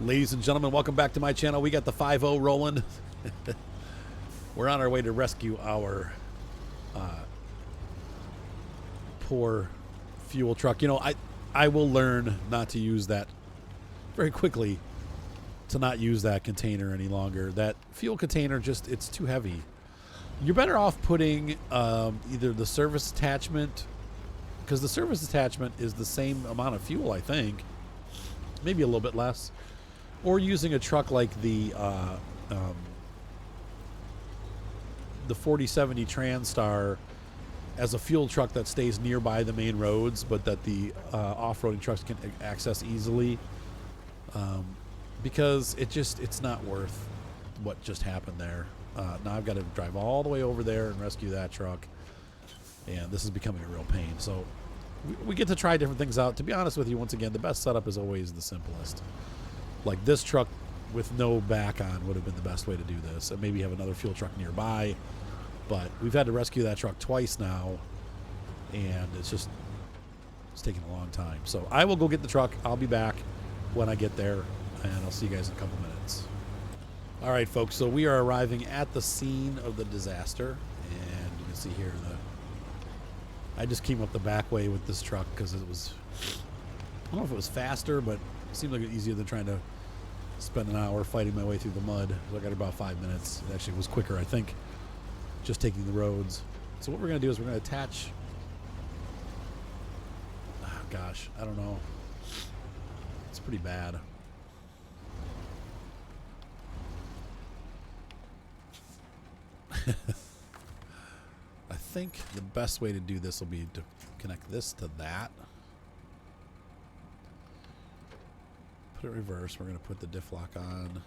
Ladies and gentlemen, welcome back to my channel. We got the 5-0 rolling. We're on our way to rescue our poor fuel truck. You know, I will learn not to use that very quickly, to not use that container any longer. That fuel container, just, it's too heavy. You're better off putting either the service attachment, because the service attachment is the same amount of fuel, I think. Maybe a little bit less. Or using a truck like the 4070 Transtar as a fuel truck that stays nearby the main roads, but that the off-roading trucks can access easily. Because it's not worth what just happened there. Now I've got to drive all the way over there and rescue that truck, and this is becoming a real pain. So we get to try different things out. To be honest with you, once again, the best setup is always the simplest. Like this truck with no back on would have been the best way to do this, and maybe have another fuel truck nearby. But we've had to rescue that truck twice now, and it's taking a long time. So I will go get the truck. I'll be back when I get there, and I'll see you guys in a couple minutes. All right, folks, so we are arriving at the scene of the disaster, and you can see here I just came up the back way with this truck because it was, I don't know if it was faster, but it seemed like it was easier than trying to spend an hour fighting my way through the mud. So I got about 5 minutes. It actually was quicker, I think, just taking the roads. So what we're going to do is we're going to attach, oh gosh, I don't know. It's pretty bad. I think the best way to do this will be to connect this to that. Put it reverse. We're going to put the diff lock on.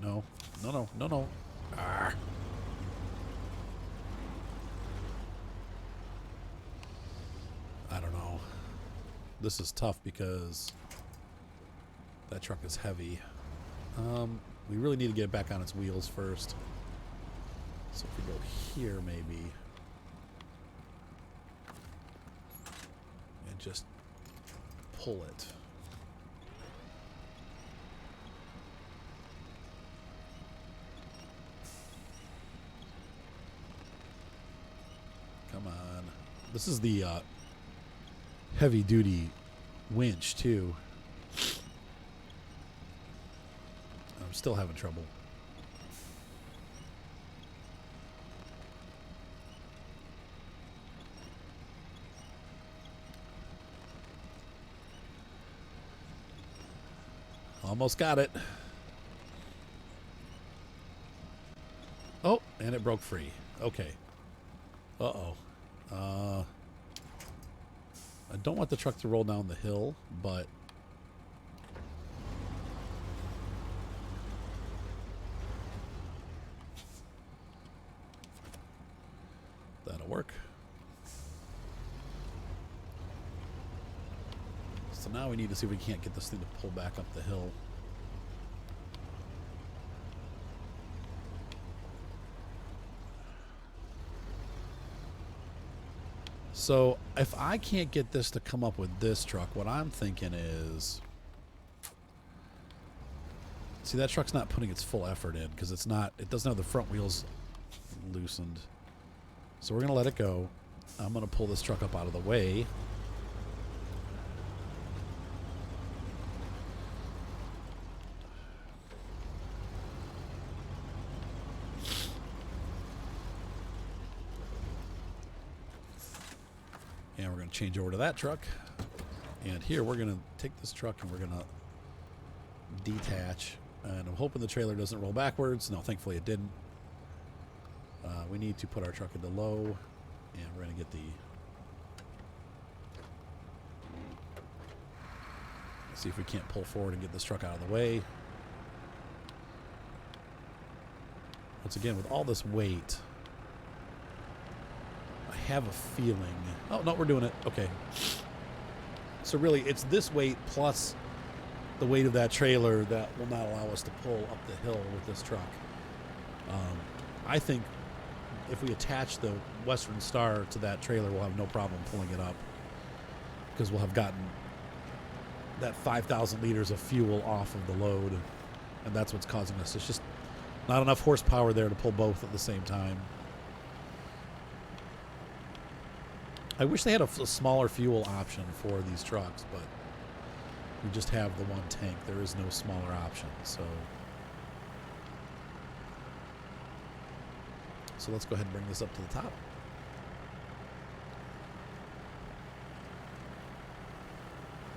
No. No, no, no, no. Arrgh. I don't know. This is tough because that truck is heavy. We really need to get it back on its wheels first. So if we go here, maybe, and just pull it. Come on. This is the heavy-duty winch, too. I'm still having trouble. Almost got it. Oh, and it broke free. Okay. Uh-oh. I don't want the truck to roll down the hill, but that'll work. So now we need to see if we can't get this thing to pull back up the hill. So if I can't get this to come up with this truck, what I'm thinking is, see, that truck's not putting its full effort in because it doesn't have the front wheels loosened. So we're going to let it go. I'm going to pull this truck up out of the way. And we're going to change over to that truck. And here we're going to take this truck and we're going to detach. And I'm hoping the trailer doesn't roll backwards. No, thankfully it didn't. We need to put our truck into low. And we're going to get the... Let's see if we can't pull forward and get this truck out of the way. Once again, with all this weight, I have a feeling... Oh, no, we're doing it. Okay. So really, it's this weight plus the weight of that trailer that will not allow us to pull up the hill with this truck. I think if we attach the Western Star to that trailer, we'll have no problem pulling it up because we'll have gotten that 5,000 liters of fuel off of the load, and that's what's causing us. It's just not enough horsepower there to pull both at the same time. I wish they had a smaller fuel option for these trucks, but we just have the one tank. There is no smaller option, so let's go ahead and bring this up to the top.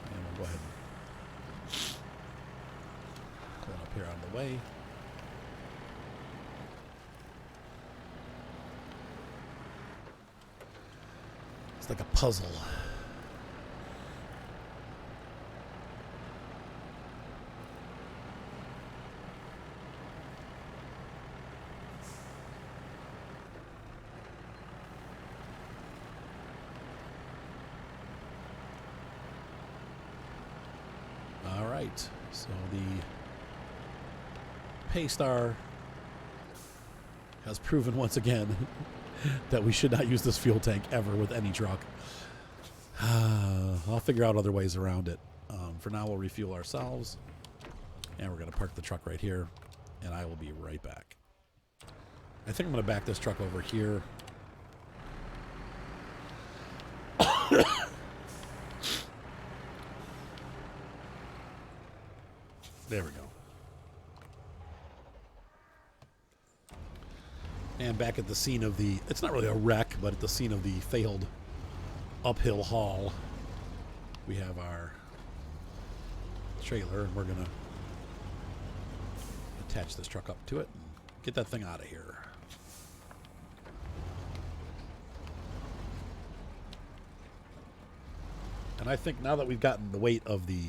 And we'll go ahead and put it up here out of the way. It's like a puzzle. All right, so the Paystar has proven once again that we should not use this fuel tank ever with any truck. I'll figure out other ways around it. For now, we'll refuel ourselves, and we're going to park the truck right here, and I will be right back. I think I'm going to back this truck over here. There we go. And back at the scene of the, it's not really a wreck, but at the scene of the failed uphill haul, we have our trailer, and we're going to attach this truck up to it and get that thing out of here. And I think now that we've gotten the weight of the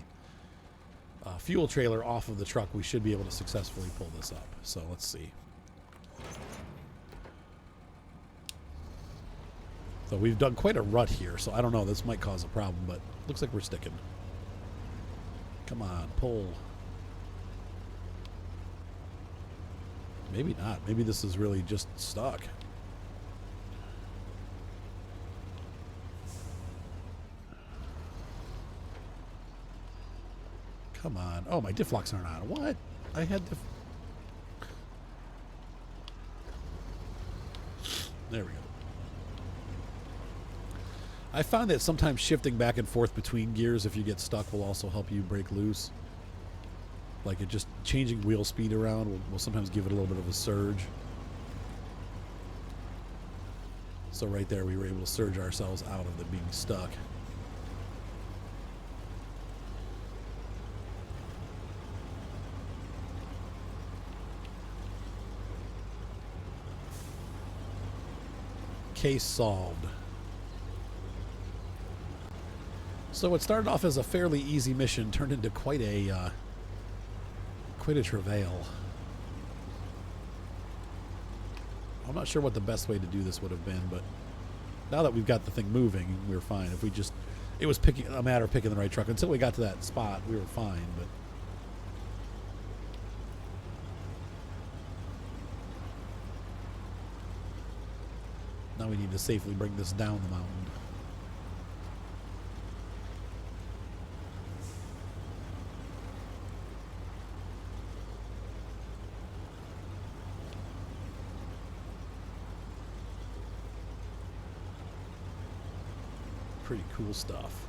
fuel trailer off of the truck, we should be able to successfully pull this up. So let's see. So we've done quite a rut here, so I don't know, this might cause a problem, but looks like we're sticking. Come on, pull. Maybe not. Maybe this is really just stuck. Come on. Oh, my diff locks aren't on. What? I had diff... There we go. I found that sometimes shifting back and forth between gears if you get stuck will also help you break loose. Like it just changing wheel speed around will sometimes give it a little bit of a surge. So right there we were able to surge ourselves out of it being stuck. Case solved. So what started off as a fairly easy mission turned into quite a travail. I'm not sure what the best way to do this would have been, but now that we've got the thing moving, we're fine. If we just, it was a matter of picking the right truck. Until we got to that spot, we were fine, but now we need to safely bring this down the mountain. Pretty cool stuff.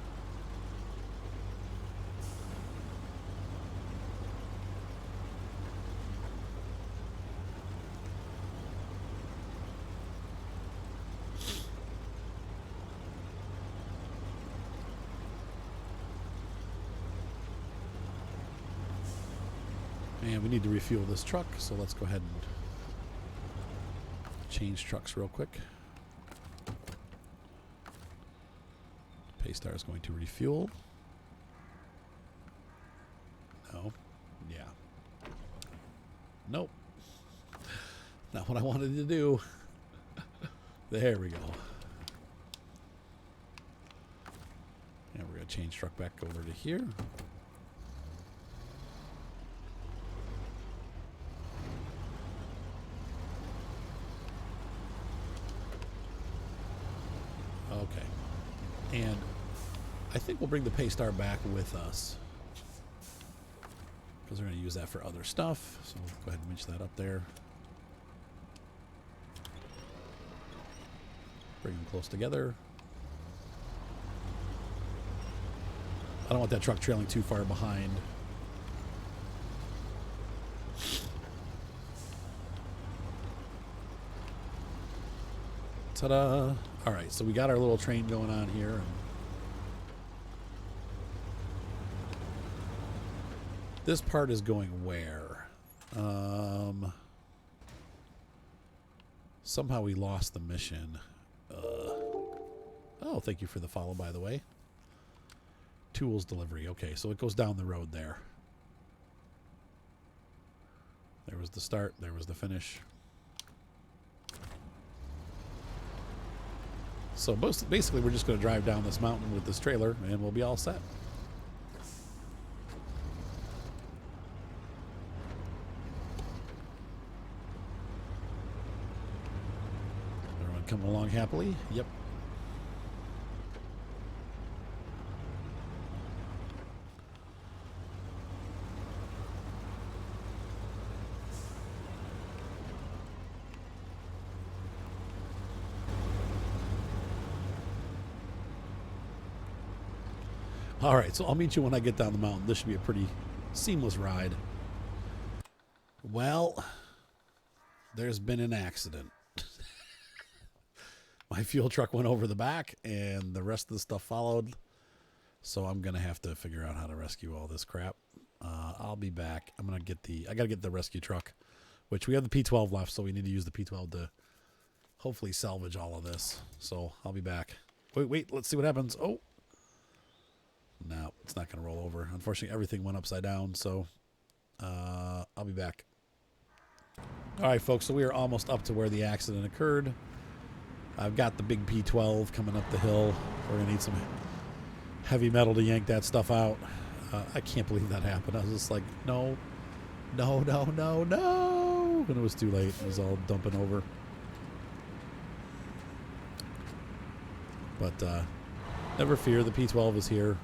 And we need to refuel this truck, so let's go ahead and change trucks real quick. Paystar is going to refuel. No. Yeah. Nope. Not what I wanted to do. There we go. And we're going to change truck back over to here. Okay. And I think we'll bring the Paystar back with us. because we're going to use that for other stuff. So we'll go ahead and winch that up there. Bring them close together. I don't want that truck trailing too far behind. Ta-da! All right, so we got our little train going on here. And this part is going where? Somehow we lost the mission. Oh, thank you for the follow, by the way. Tools delivery. Okay, so it goes down the road there. There was the start. There was the finish. So basically, we're just going to drive down this mountain with this trailer, and we'll be all set. Everyone coming along happily? Yep. All right, so I'll meet you when I get down the mountain. This should be a pretty seamless ride. Well, there's been an accident. My fuel truck went over the back, and the rest of the stuff followed. So I'm gonna have to figure out how to rescue all this crap. I'll be back. I gotta get the rescue truck, which we have the P12 left, so we need to use the P12 to hopefully salvage all of this. So I'll be back. Wait, let's see what happens. Oh. No, it's not going to roll over. Unfortunately, everything went upside down, so I'll be back. All right, folks, so we are almost up to where the accident occurred. I've got the big P12 coming up the hill. We're going to need some heavy metal to yank that stuff out. I can't believe that happened. I was just like, no. And it was too late. It was all dumping over. But never fear, the P12 is here.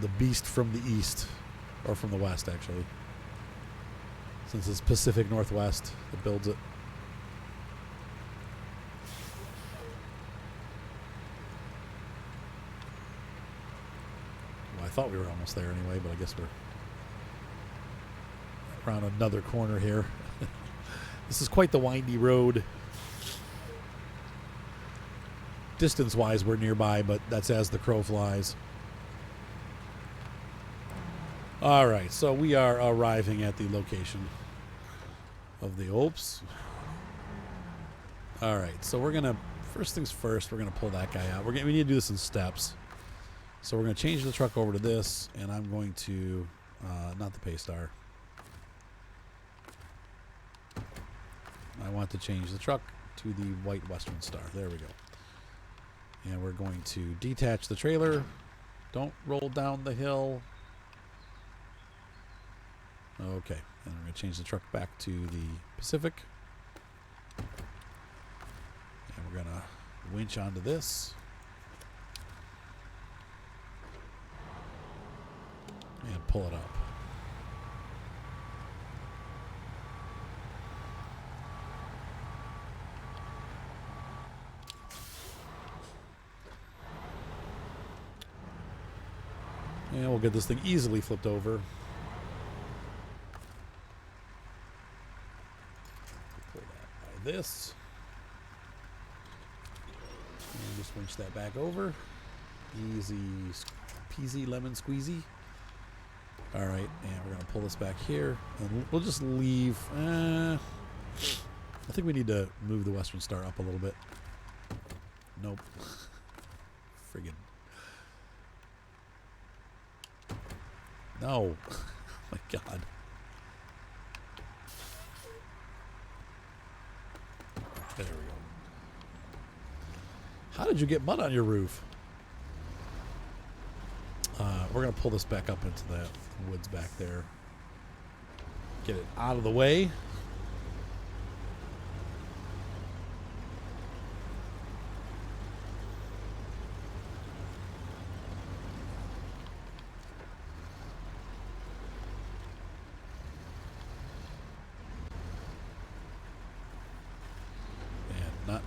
The beast from the east, or from the west, actually, since it's Pacific Northwest that builds it. Well, I thought we were almost there anyway, but I guess we're around another corner here. This is quite the windy road. Distance-wise, we're nearby, but that's as the crow flies. All right, so we are arriving at the location of the Oops. All right, so we're gonna first things first. We're gonna pull that guy out. We need to do this in steps. So we're gonna change the truck over to this, and I'm going to not the Paystar. I want to change the truck to the white Western Star. There we go. And we're going to detach the trailer. Don't roll down the hill. Okay, and we're going to change the truck back to the Pacific. And we're going to winch onto this. And pull it up. And we'll get this thing easily flipped over. Pull that by this. And just winch that back over. Easy peasy lemon squeezy. All right, and we're going to pull this back here. And we'll just leave. I think we need to move the Western Star up a little bit. Nope. Friggin'. No. Oh my God. There we go. How did you get mud on your roof? We're going to pull this back up into the woods back there. Get it out of the way.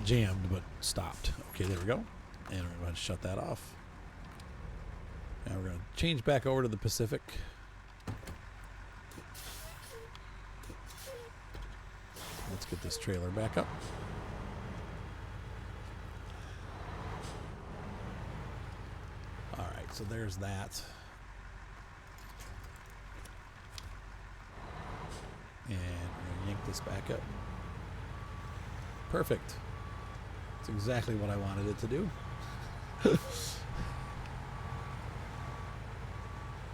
jammed, but stopped. Okay, there we go. And we're going to shut that off. Now we're going to change back over to the Pacific. Let's get this trailer back up. All right, so there's that. And we're going to yank this back up. Perfect. That's exactly what I wanted it to do.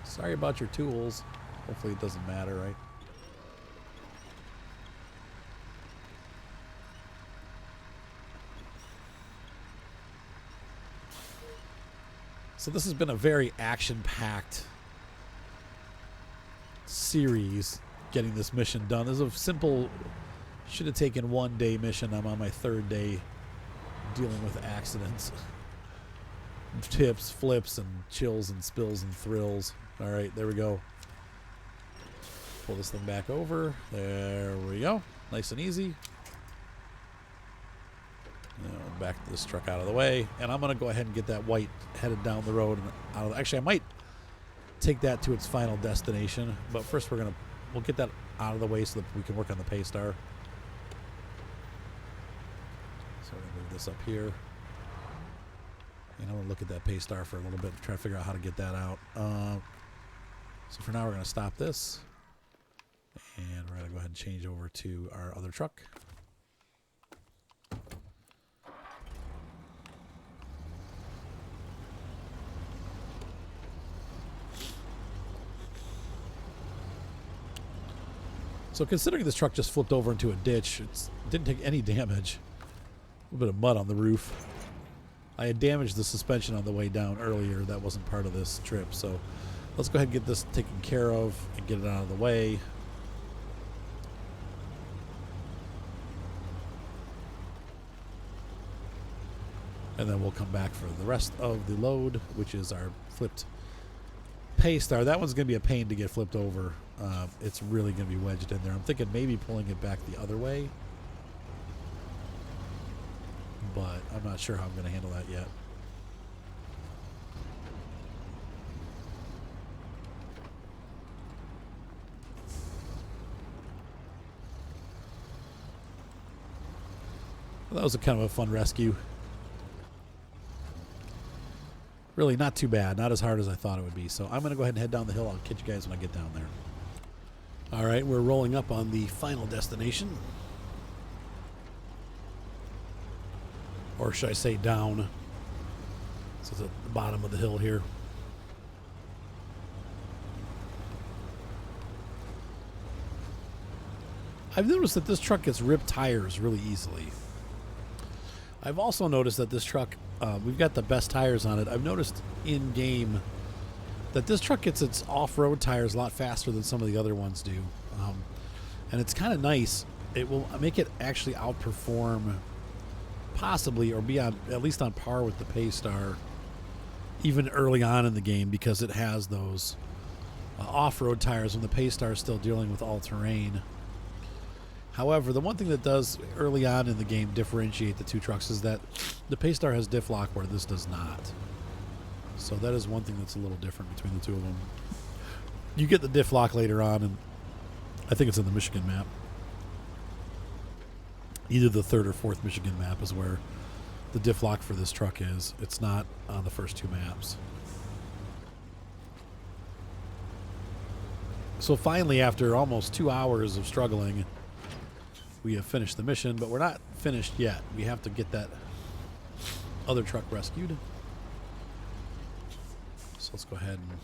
Sorry about your tools. Hopefully it doesn't matter, right? So this has been a very action-packed series getting this mission done. This is a simple, should have taken 1 day mission. I'm on my 3rd day dealing with accidents. Tips, flips, and chills and spills and thrills. All right, there we go. Pull this thing back over. There we go. Nice and easy. Now back this truck out of the way. And I'm going to go ahead and get that white headed down the road. And out of, actually, I might take that to its final destination. But first, we'll get that out of the way so that we can work on the Paystar. So we're going to move this up here. And I'm going to look at that Paystar for a little bit to try to figure out how to get that out. So for now, we're going to stop this. And we're going to go ahead and change over to our other truck. So considering this truck just flipped over into a ditch, it didn't take any damage. A little bit of mud on the roof. I had damaged the suspension on the way down earlier. That wasn't part of this trip. So let's go ahead and get this taken care of and get it out of the way. And then we'll come back for the rest of the load, which is our flipped Paystar. That one's going to be a pain to get flipped over. It's really going to be wedged in there. I'm thinking maybe pulling it back the other way. But I'm not sure how I'm going to handle that yet. Well, that was a kind of a fun rescue. Really not too bad. Not as hard as I thought it would be. So I'm going to go ahead and head down the hill. I'll catch you guys when I get down there. All right, we're rolling up on the final destination. Or should I say down? So it's at the bottom of the hill here. I've noticed that this truck gets ripped tires really easily. I've also noticed that this truck, we've got the best tires on it. I've noticed in-game that this truck gets its off-road tires a lot faster than some of the other ones do. And it's kind of nice. It will make it actually outperform possibly or be on at least on par with the Paystar even early on in the game because it has those off-road tires when the Paystar is still dealing with all-terrain. However, the one thing that does early on in the game differentiate the two trucks is that the Paystar has diff lock where this does not. So that is one thing that's a little different between the two of them. You get the diff lock later on, and I think it's in the Michigan map. Either the 3rd or 4th Michigan map is where the diff lock for this truck is. It's not on the first 2 maps. So finally, after almost 2 hours of struggling, we have finished the mission, but we're not finished yet. We have to get that other truck rescued. So let's go ahead and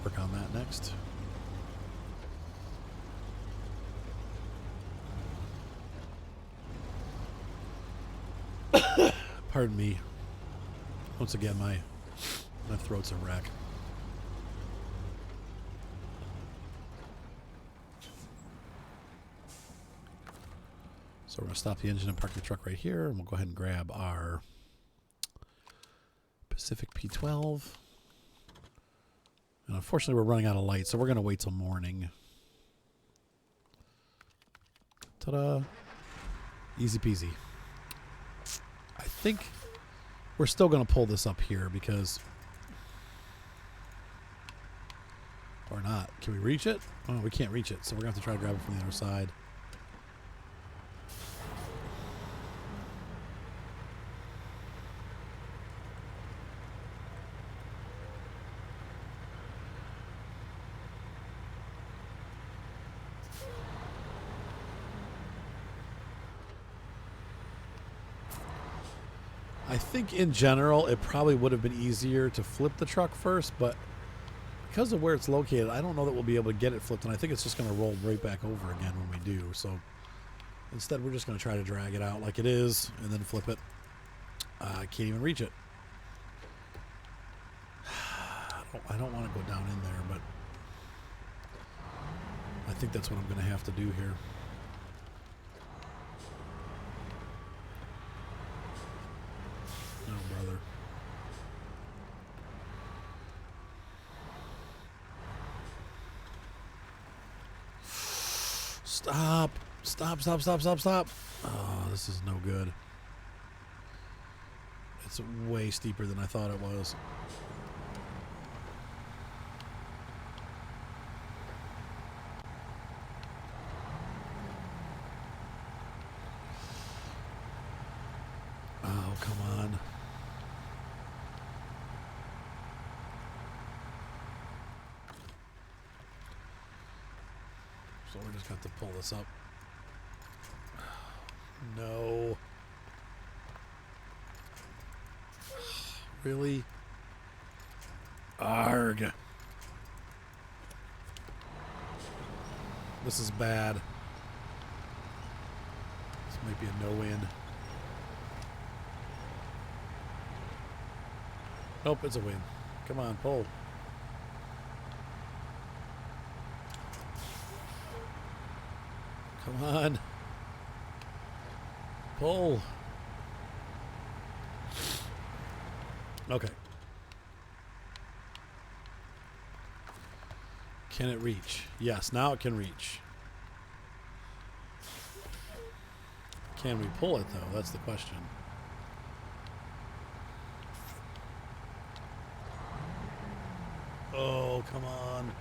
work on that next. Pardon me. Once again, my throat's a wreck. So we're going to stop the engine and park the truck right here, and we'll go ahead and grab our Pacific P12. And unfortunately, we're running out of light, so we're going to wait till morning. Ta-da! Easy peasy. think we're still going to pull this up here because... Or not. Can we reach it? Oh, we can't reach it, so we're going to have to try to grab it from the other side. I think in general it probably would have been easier to flip the truck first, but because of where it's located, I don't know that we'll be able to get it flipped, and I think it's just going to roll right back over again when we do. So instead, we're just going to try to drag it out like it is and then flip it. I can't even reach it. I don't want to go down in there, but I think that's what I'm going to have to do here. No, brother. Stop. Stop, stop, stop, stop, stop. Oh, this is no good. It's way steeper than I thought it was. Oh, come on. So we're just going to have to pull this up. No. Really? Arg. This is bad. This might be a no-win. Nope, it's a win. Come on, pull. Come on. Pull. Okay. Can it reach? Yes, now it can reach. Can we pull it, though? That's the question. Oh, come on.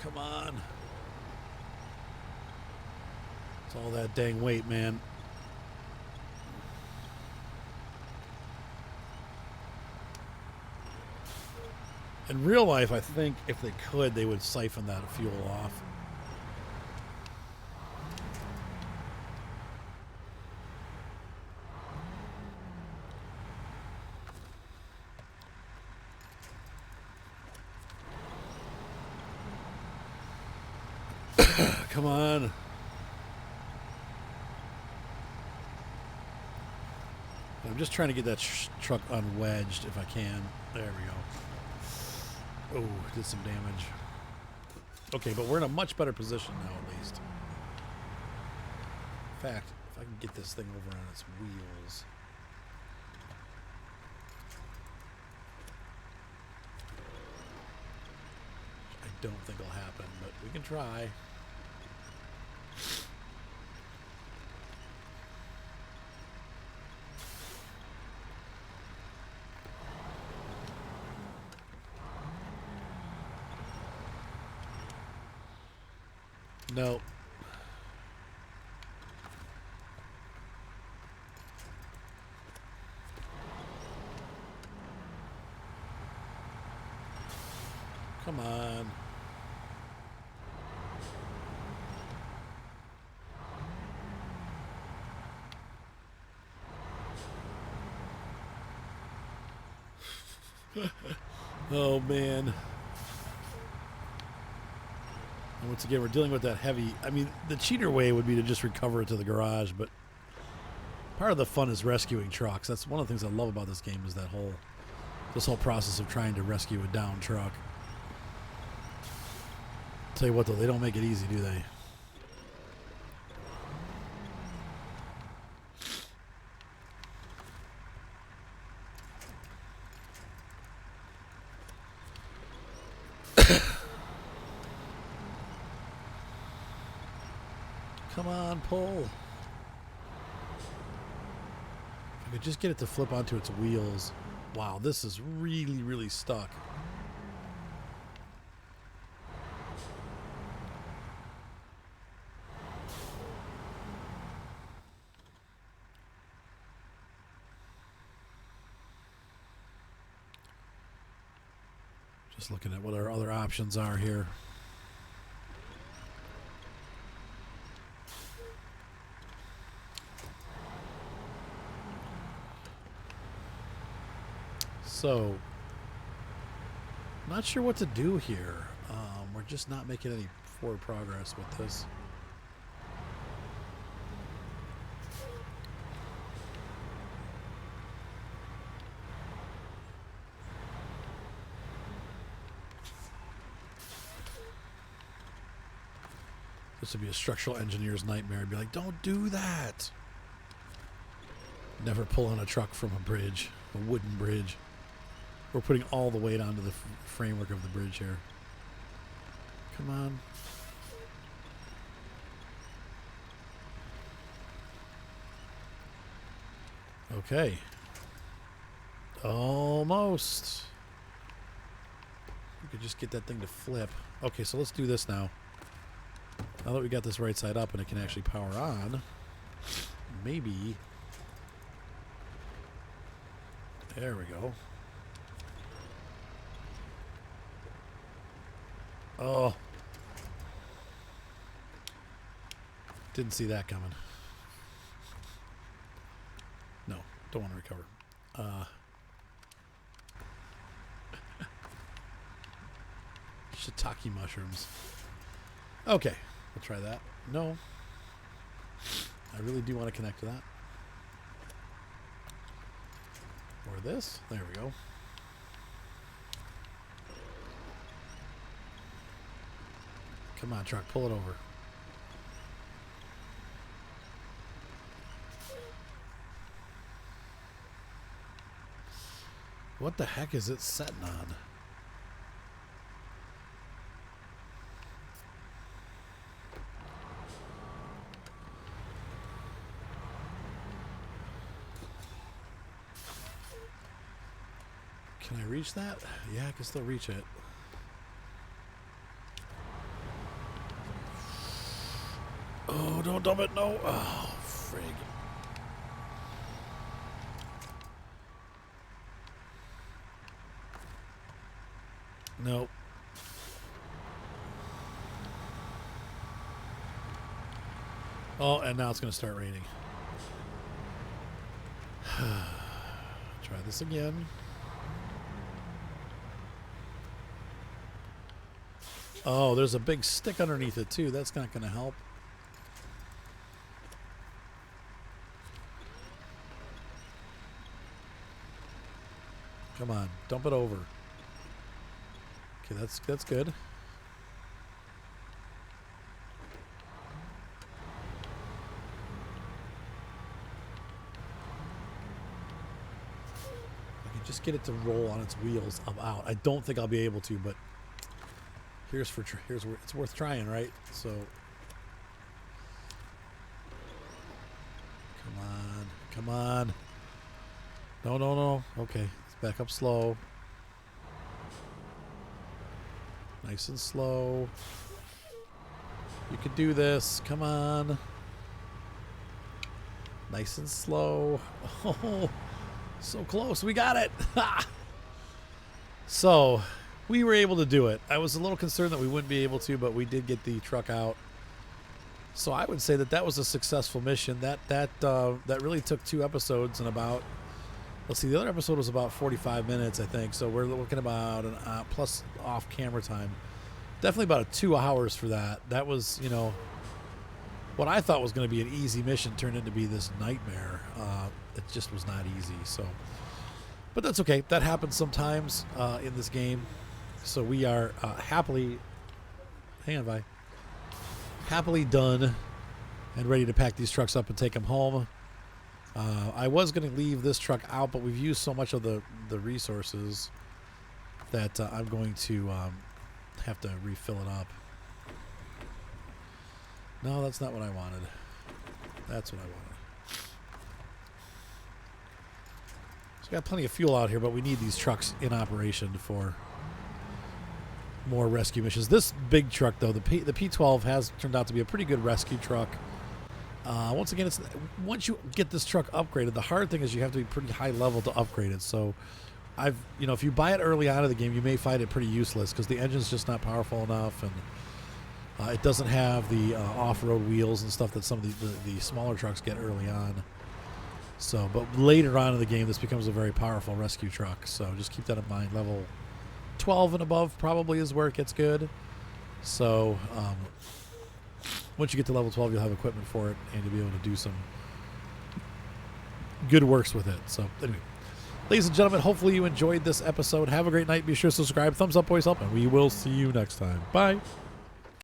Come on. It's all that dang weight, man. In real life, I think if they could, they would siphon that fuel off. Come on. I'm just trying to get that truck unwedged if I can. There we go. Oh, did some damage. Okay, but we're in a much better position now, at least. In fact, if I can get this thing over on its wheels. I don't think it'll happen, but we can try. No. Come on. Oh, man. And once again, we're dealing with that heavy... I mean, the cheater way would be to just recover it to the garage, but part of the fun is rescuing trucks. That's one of the things I love about this game is that this whole process of trying to rescue a downed truck. Tell you what, though, they don't make it easy, do they? Come on, pull. If I could just get it to flip onto its wheels. Wow, this is really, really stuck. Just looking at what our other options are here. So, not sure what to do here. We're just not making any forward progress with this. This would be a structural engineer's nightmare. I'd be like, don't do that. Never pull on a truck from a bridge, a wooden bridge. We're putting all the weight onto the framework of the bridge here. Come on. Okay. Almost. We could just get that thing to flip. Okay, so let's do this now. Now that we got this right side up and it can actually power on, maybe. There we go. Oh. Didn't see that coming. No, don't want to recover. Shiitake mushrooms. Okay, we'll try that. No. I really do want to connect to that. Or this. There we go. Come on, truck, pull it over. What the heck is it setting on? Can I reach that? Yeah, I can still reach it. Oh, don't dump it. No. Oh, frig. Nope. Oh, and now it's going to start raining. Try this again. Oh, there's a big stick underneath it, too. That's not going to help. Come on, dump it over. Okay, that's good. I can just get it to roll on its wheels. I'm out. I don't think I'll be able to, but here's where it's worth trying, right? So, come on. No. Okay, let's back up slow. Nice and slow. You can do this. Come on. Nice and slow. Oh, so close. We got it. So, we were able to do it. I was a little concerned that we wouldn't be able to, but we did get the truck out. So I would say that was a successful mission. That really took 2 episodes and about. Let's see, the other episode was about 45 minutes, I think. So we're looking about an plus off-camera time. Definitely about 2 hours for that. That was, what I thought was going to be an easy mission turned into be this nightmare. It just was not easy. So, but that's okay. That happens sometimes in this game. So we are happily done and ready to pack these trucks up and take them home. I was going to leave this truck out, but we've used so much of the resources that I'm going to have to refill it up. No, that's not what I wanted. That's what I wanted. So we got plenty of fuel out here, but we need these trucks in operation for more rescue missions. This big truck, though, the P12 has turned out to be a pretty good rescue truck. Once again, once you get this truck upgraded, the hard thing is you have to be pretty high level to upgrade it. So if you buy it early on in the game, you may find it pretty useless because the engine's just not powerful enough, and it doesn't have the off-road wheels and stuff that some of the smaller trucks get early on. So, but later on in the game, this becomes a very powerful rescue truck. So just keep that in mind. Level 12 and above probably is where it gets good. So once you get to level 12, you'll have equipment for it, and you'll be able to do some good works with it. So anyway, ladies and gentlemen, hopefully you enjoyed this episode. Have a great night. Be sure to subscribe. Thumbs up always help, and we will see you next time. Bye.